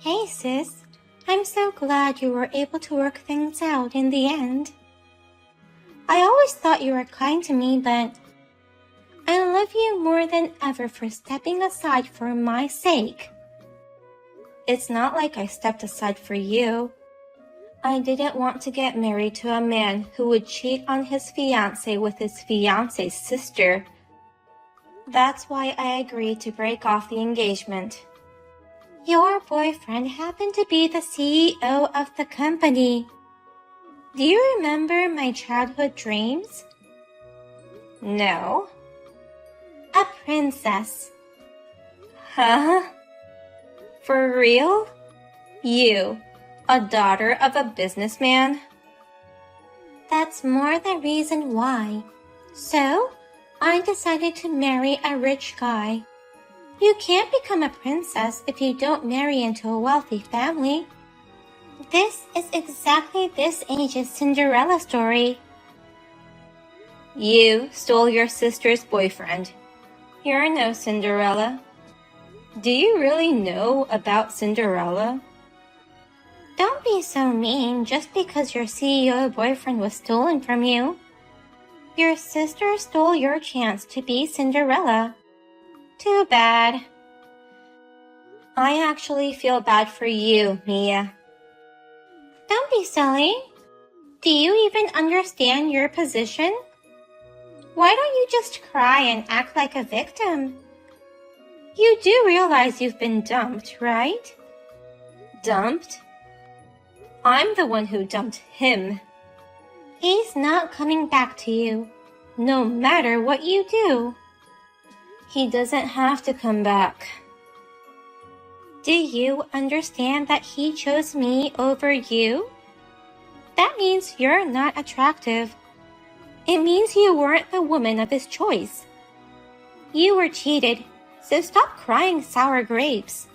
Hey sis, I'm so glad you were able to work things out in the end. I always thought you were kind to me, but I love you more than ever for stepping aside for my sake. It's not like I stepped aside for you. I didn't want to get married to a man who would cheat on his fiancé with his fiancé's sister. That's why I agreed to break off the engagement. Your boyfriend happened to be the CEO of the company. Do you remember my childhood dreams? No. A princess. Huh? For real? You, a daughter of a businessman? That's more the reason why. So, I decided to marry a rich guy. You can't become a princess if you don't marry into a wealthy family. This is exactly this age's Cinderella story. You stole your sister's boyfriend. You're no Cinderella. Do you really know about Cinderella? Don't be so mean just because your CEO boyfriend was stolen from you. Your sister stole your chance to be Cinderella. Too bad. I actually feel bad for you, Mia. Don't be silly. Do you even understand your position? Why don't you just cry and act like a victim? You do realize you've been dumped, right? Dumped? I'm the one who dumped him. He's not coming back to you, no matter what you do. He doesn't have to come back. Do you understand that he chose me over you? That means you're not attractive. It means you weren't the woman of his choice. You were cheated, so stop crying sour grapes.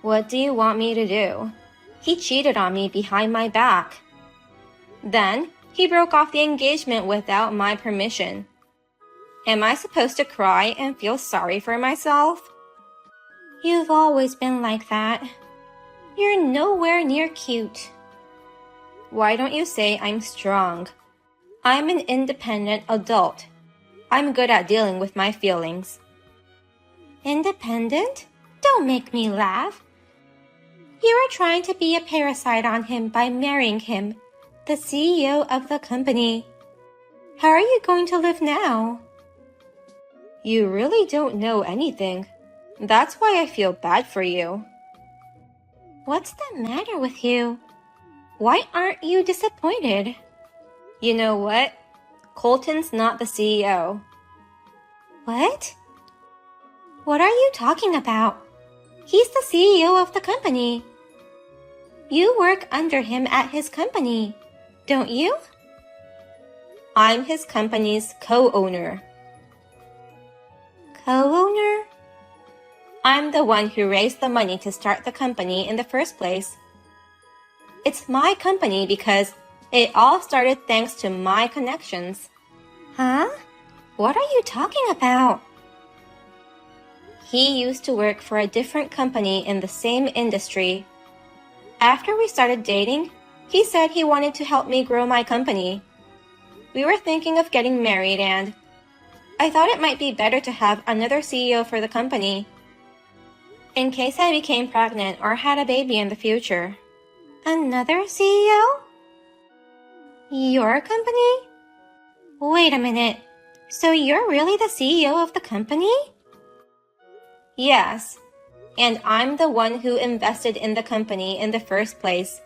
What do you want me to do? He cheated on me behind my back. Then, he broke off the engagement without my permission. Am I supposed to cry and feel sorry for myself? You've always been like that. You're nowhere near cute. Why don't you say I'm strong? I'm an independent adult. I'm good at dealing with my feelings. Independent? Don't make me laugh. You are trying to be a parasite on him by marrying him, the CEO of the company. How are you going to live now? You really don't know anything. That's why I feel bad for you. What's the matter with you? Why aren't you disappointed? You know what? Colton's not the CEO. What? What are you talking about? He's the CEO of the company. You work under him at his company, don't you? I'm his company's co-owner. Co-owner? I'm the one who raised the money to start the company in the first place. It's my company because it all started thanks to my connections. Huh? What are you talking about? He used to work for a different company in the same industry. After we started dating, he said he wanted to help me grow my company. We were thinking of getting married and I thought it might be better to have another CEO for the company, in case I became pregnant or had a baby in the future. Another CEO? Your company? Wait a minute. So you're really the CEO of the company? Yes, and I'm the one who invested in the company in the first place.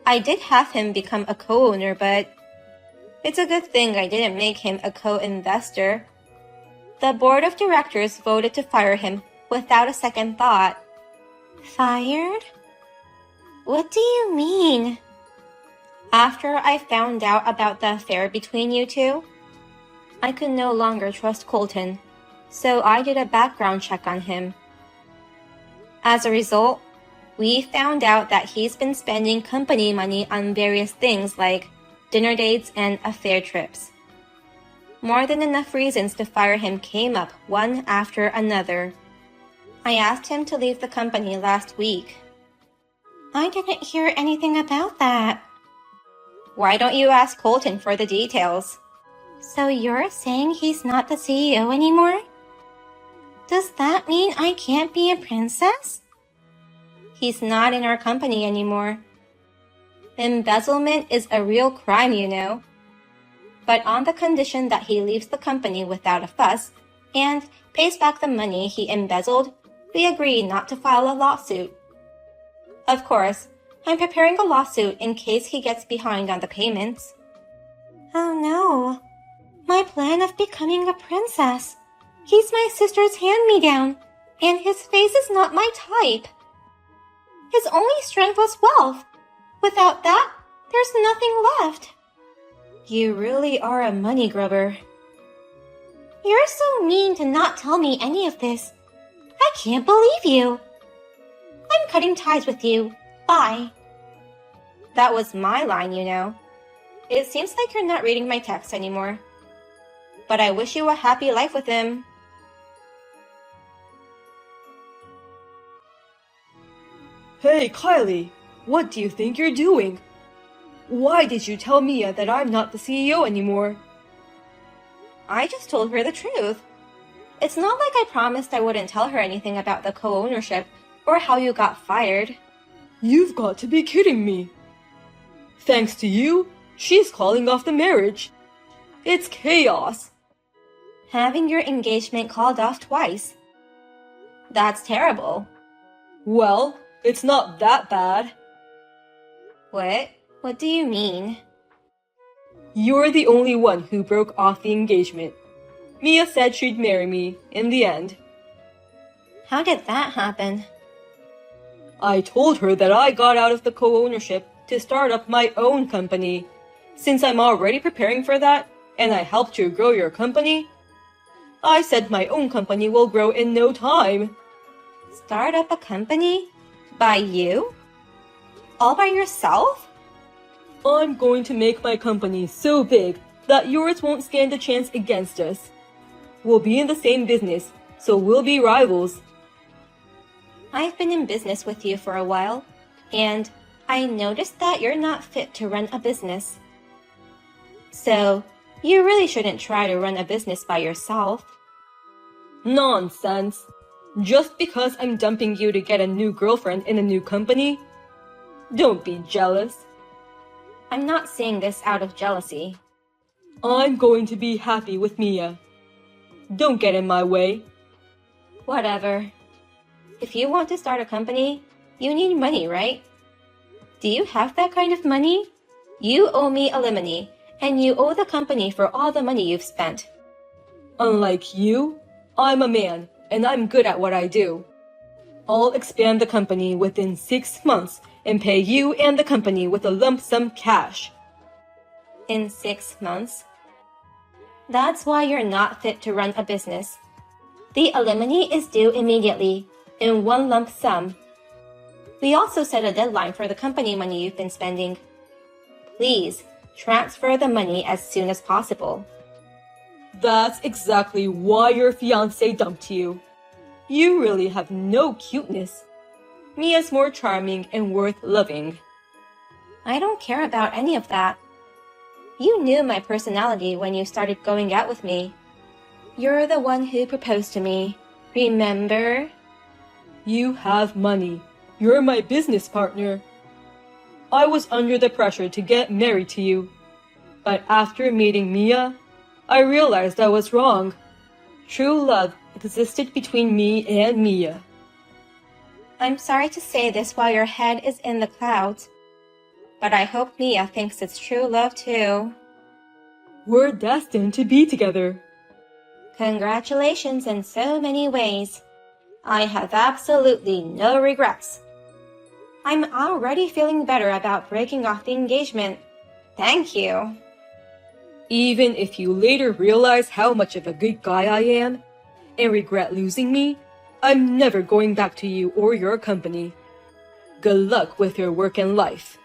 I did have him become a co-owner, but it's a good thing I didn't make him a co-investor. The board of directors voted to fire him without a second thought. Fired? What do you mean? After I found out about the affair between you two, I could no longer trust Colton, so I did a background check on him. As a result, we found out that he's been spending company money on various things like dinner dates and affair trips. More than enough reasons to fire him came up one after another. I asked him to leave the company last week. I didn't hear anything about that. Why don't you ask Colton for the details? So you're saying he's not the CEO anymore? Does that mean I can't be a princess? He's not in our company anymore. Embezzlement is a real crime, you know. But on the condition that he leaves the company without a fuss and pays back the money he embezzled, we agree not to file a lawsuit. Of course, I'm preparing a lawsuit in case he gets behind on the payments. Oh no, my plan of becoming a princess. He's my sister's hand-me-down, and his face is not my type. His only strength was wealth. Without that, there's nothing left. You really are a money grubber. You're so mean to not tell me any of this. I can't believe you. I'm cutting ties with you. Bye. That was my line, you know. It seems like you're not reading my text anymore. But I wish you a happy life with him. Hey, Kylie, what do you think you're doing? Why did you tell Mia that I'm not the CEO anymore? I just told her the truth. It's not like I promised I wouldn't tell her anything about the co-ownership or how you got fired. You've got to be kidding me. Thanks to you, she's calling off the marriage. It's chaos. Having your engagement called off twice. That's terrible. Well, it's not that bad. What? What do you mean? You're the only one who broke off the engagement. Mia said she'd marry me in the end. How did that happen? I told her that I got out of the co-ownership to start up my own company. Since I'm already preparing for that, and I helped you grow your company, I said my own company will grow in no time. Start up a company? By you? All by yourself? I'm going to make my company so big that yours won't stand a chance against us. We'll be in the same business, so we'll be rivals. I've been in business with you for a while, and I noticed that you're not fit to run a business. So, you really shouldn't try to run a business by yourself. Nonsense. Just because I'm dumping you to get a new girlfriend in a new company? Don't be jealous. I'm not saying this out of jealousy. I'm going to be happy with Mia. Don't get in my way. Whatever. If you want to start a company, you need money, right? Do you have that kind of money? You owe me alimony, and you owe the company for all the money you've spent. Unlike you, I'm a man, and I'm good at what I do. I'll expand the company within 6 months and pay you and the company with a lump sum cash. In 6 months? That's why you're not fit to run a business. The alimony is due immediately, in one lump sum. We also set a deadline for the company money you've been spending. Please, transfer the money as soon as possible. That's exactly why your fiancé dumped you. You really have no cuteness. Mia's more charming and worth loving. I don't care about any of that. You knew my personality when you started going out with me. You're the one who proposed to me, remember? You have money. You're my business partner. I was under the pressure to get married to you. But after meeting Mia, I realized I was wrong. True love existed between me and Mia. I'm sorry to say this while your head is in the clouds, but I hope Mia thinks it's true love too. We're destined to be together. Congratulations in so many ways. I have absolutely no regrets. I'm already feeling better about breaking off the engagement. Thank you. Even if you later realize how much of a good guy I am and regret losing me, I'm never going back to you or your company. Good luck with your work and life.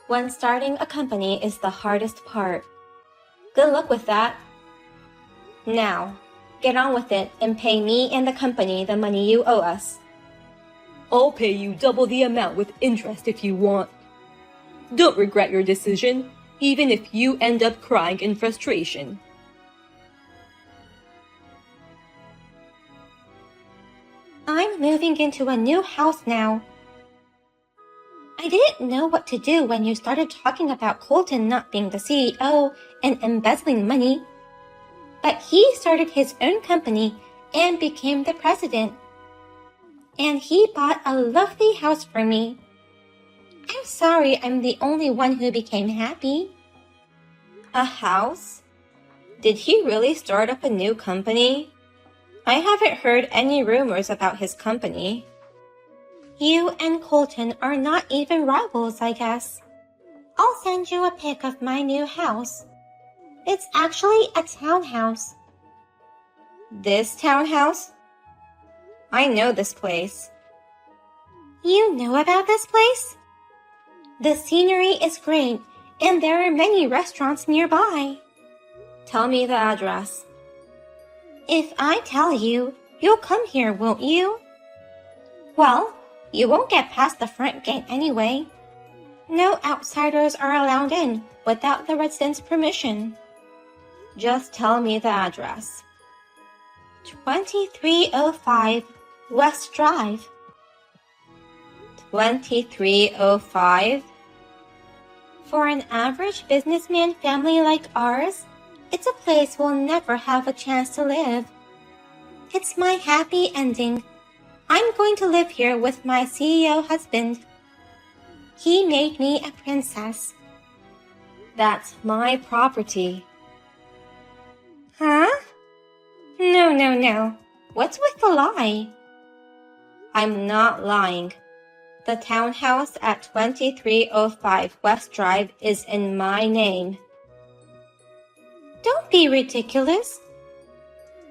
When starting a company is the hardest part. Good luck with that. Now, Get on with it and pay me and the company the money you owe us. I'll pay you double the amount with interest if you want. Don't regret your decision, even if you end up crying in frustration. I'm moving into a new house now. I didn't know what to do when you started talking about Colton not being the CEO and embezzling money. But he started his own company and became the president. And he bought a lovely house for me. I'm sorry I'm the only one who became happy. A house? Did he really start up a new company? I haven't heard any rumors about his company. You and Colton are not even rivals, I guess. I'll send you a pic of my new house. It's actually a townhouse. This townhouse? I know this place. You know about this place? The scenery is great, and there are many restaurants nearby. Tell me the address. If I tell you, you'll come here, won't you? Well, you won't get past the front gate anyway. No outsiders are allowed in without the residents' permission. Just tell me the address. 2305 West Drive. 2305? For an average businessman family like ours, it's a place we'll never have a chance to live. It's my happy ending. I'm going to live here with my CEO husband. He made me a princess. That's my property. Huh? No. What's with the lie? I'm not lying. The townhouse at 2305 West Drive is in my name. Don't be ridiculous.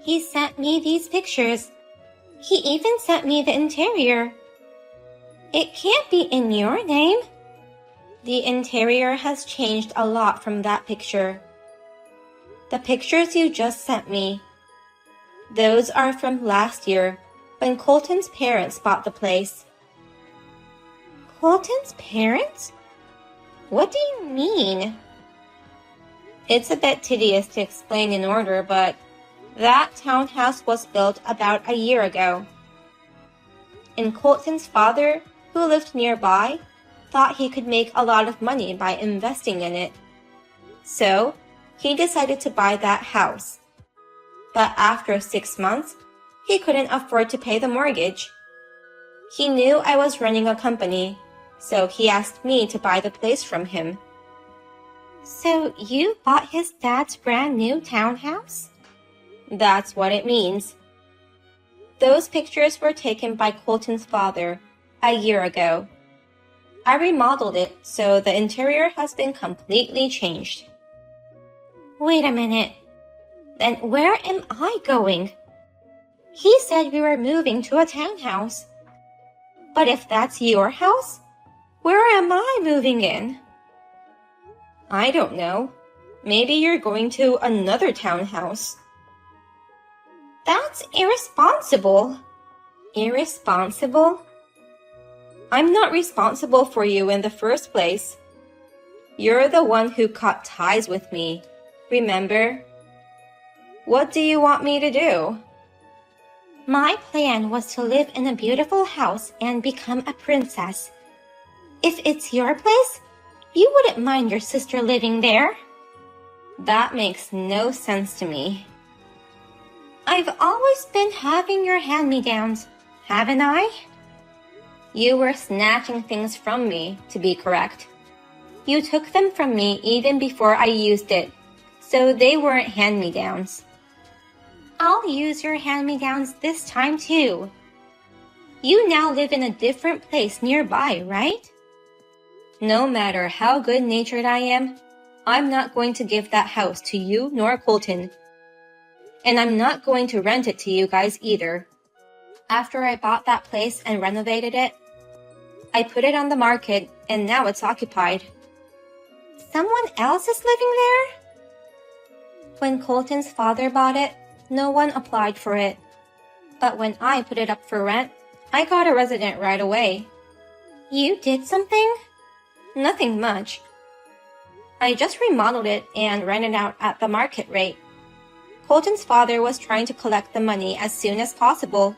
He sent me these pictures. He even sent me the interior. It can't be in your name. The interior has changed a lot from that picture. The pictures you just sent me, those are from last year when Colton's parents bought the place. Colton's parents? What do you mean? It's a bit tedious to explain in order, but that townhouse was built about a year ago. And Colton's father, who lived nearby, thought he could make a lot of money by investing in it. So, he decided to buy that house. But after 6 months, he couldn't afford to pay the mortgage. He knew I was running a company, so he asked me to buy the place from him. So you bought his dad's brand new townhouse? That's what it means. Those pictures were taken by Colton's father a year ago. I remodeled it, so the interior has been completely changed. Wait a minute. Then where am I going? He said we were moving to a townhouse. But if that's your house, where am I moving in? I don't know. Maybe you're going to another townhouse. That's irresponsible. Irresponsible? I'm not responsible for you in the first place. You're the one who cut ties with me, remember? What do you want me to do? My plan was to live in a beautiful house and become a princess. If it's your place, you wouldn't mind your sister living there. That makes no sense to me. I've always been having your hand-me-downs, haven't I? You were snatching things from me, to be correct. You took them from me even before I used it, so they weren't hand-me-downs. I'll use your hand-me-downs this time too. You now live in a different place nearby, right? No matter how good-natured I am, I'm not going to give that house to you nor Colton. And I'm not going to rent it to you guys either. After I bought that place and renovated it, I put it on the market and now it's occupied. Someone else is living there? When Colton's father bought it, No one applied for it. But when I put it up for rent, I got a resident right away. You did something? Nothing much. I just remodeled it and rented out at the market rate. Colton's father was trying to collect the money as soon as possible,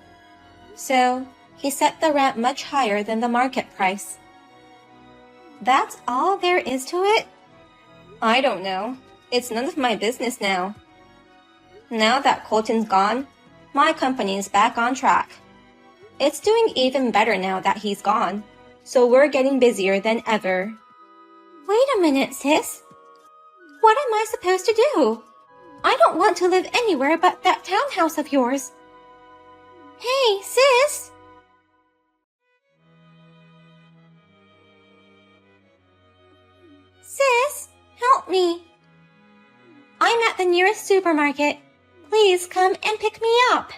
so he set the rent much higher than the market price. That's all there is to it? I don't know. It's none of my business now. Now that Colton's gone, my company's back on track. It's doing even better now that he's gone, so we're getting busier than ever. Wait a minute, sis. What am I supposed to do? I don't want to live anywhere but that townhouse of yours. Hey, sis! Sis, help me. I'm at the nearest supermarket. Please come and pick me up.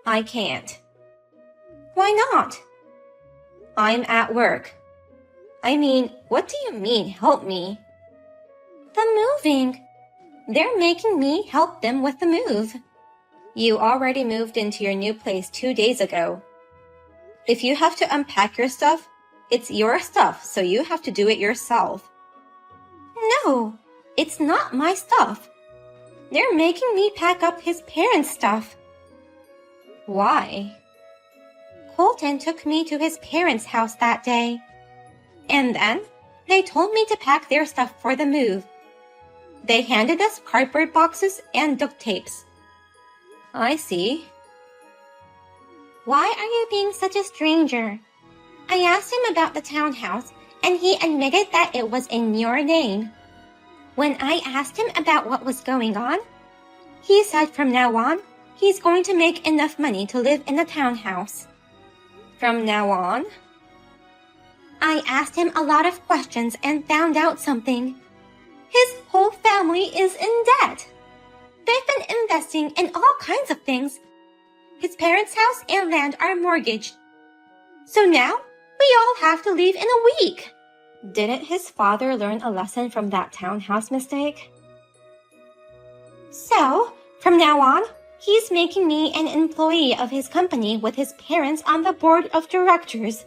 I can't. Why not? I'm at work. I mean, what do you mean, help me? The moving. They're making me help them with the move. You already moved into your new place 2 days ago. If you have to unpack your stuff, it's your stuff, so you have to do it yourself. No, it's not my stuff. They're making me pack up his parents' stuff. Why? Colton took me to his parents' house that day. And then they told me to pack their stuff for the move. They handed us cardboard boxes and duct tapes. I see. Why are you being such a stranger? I asked him about the townhouse, and he admitted that it was in your name. When I asked him about what was going on, he said from now on, he's going to make enough money to live in the townhouse. From now on? I asked him a lot of questions and found out something. His whole family is in debt. They've been investing in all kinds of things. His parents' house and land are mortgaged. So now, we all have to leave in a week. Didn't his father learn a lesson from that townhouse mistake? So, from now on, he's making me an employee of his company with his parents on the board of directors.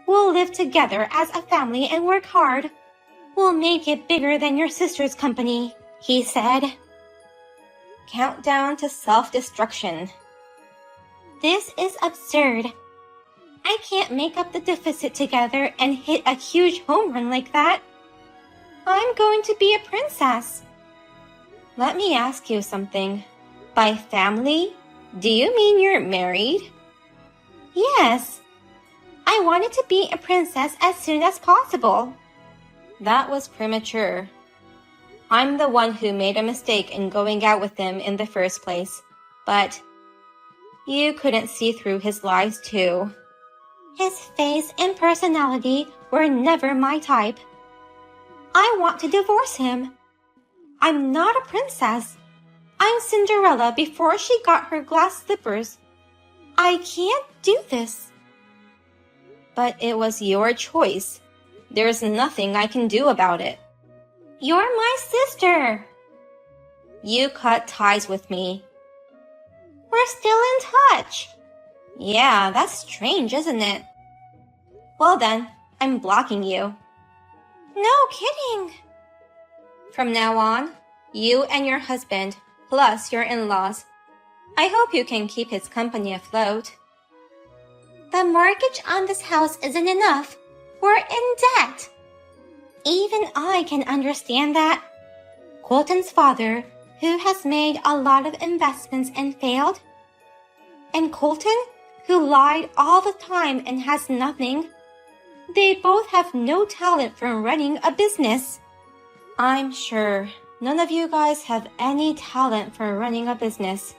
We'll live together as a family and work hard. We'll make it bigger than your sister's company, he said. Countdown to self-destruction. This is absurd. I can't make up the deficit together and hit a huge home run like that. I'm going to be a princess. Let me ask you something. By family, do you mean you're married? Yes. I wanted to be a princess as soon as possible. That was premature. I'm the one who made a mistake in going out with him in the first place, but you couldn't see through his lies too. His face and personality were never my type. I want to divorce him. I'm not a princess. I'm Cinderella before she got her glass slippers. I can't do this. But it was your choice. There's nothing I can do about it. You're my sister. You cut ties with me. We're still in touch. Yeah, that's strange, isn't it? Well then, I'm blocking you. No kidding. From now on, you and your husband, plus your in-laws. I hope you can keep his company afloat. The mortgage on this house isn't enough. We're in debt. Even I can understand that. Colton's father, who has made a lot of investments and failed, and Colton, who lied all the time and has nothing. They both have no talent for running a business. I'm sure none of you guys have any talent for running a business.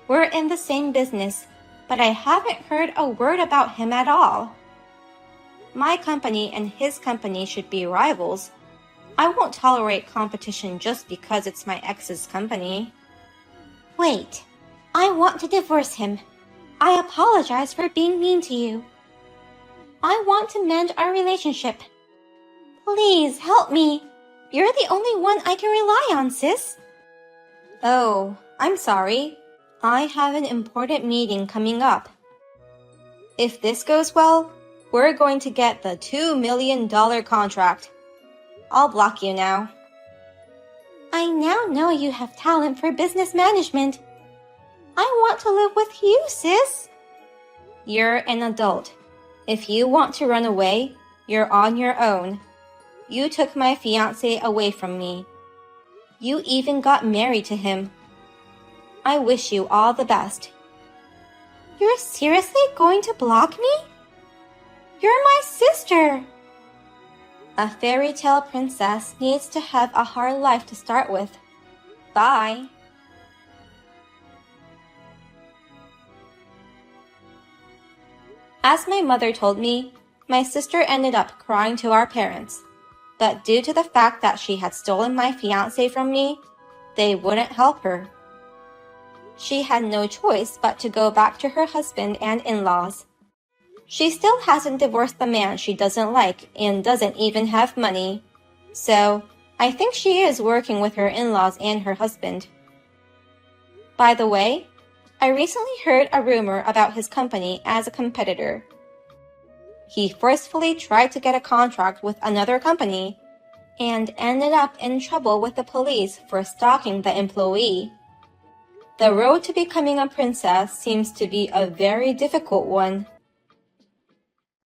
We're in the same business, but I haven't heard a word about him at all. My company and his company should be rivals. I won't tolerate competition just because it's my ex's company. Wait, I want to divorce him. I apologize for being mean to you. I want to mend our relationship. Please help me. You're the only one I can rely on, sis. Oh, I'm sorry. I have an important meeting coming up. If this goes well, we're going to get the $2 million contract. I'll block you now. I now know you have talent for business management. I want to live with you, sis. You're an adult. If you want to run away, you're on your own. You took my fiancé away from me. You even got married to him. I wish you all the best. You're seriously going to block me? You're my sister. A fairy tale princess needs to have a hard life to start with. Bye. As my mother told me, my sister ended up crying to our parents. But due to the fact that she had stolen my fiancé from me, they wouldn't help her. She had no choice but to go back to her husband and in-laws. She still hasn't divorced the man she doesn't like and doesn't even have money. So, I think she is working with her in-laws and her husband. By the way, I recently heard a rumor about his company as a competitor. He forcefully tried to get a contract with another company and ended up in trouble with the police for stalking the employee. The road to becoming a princess seems to be a very difficult one.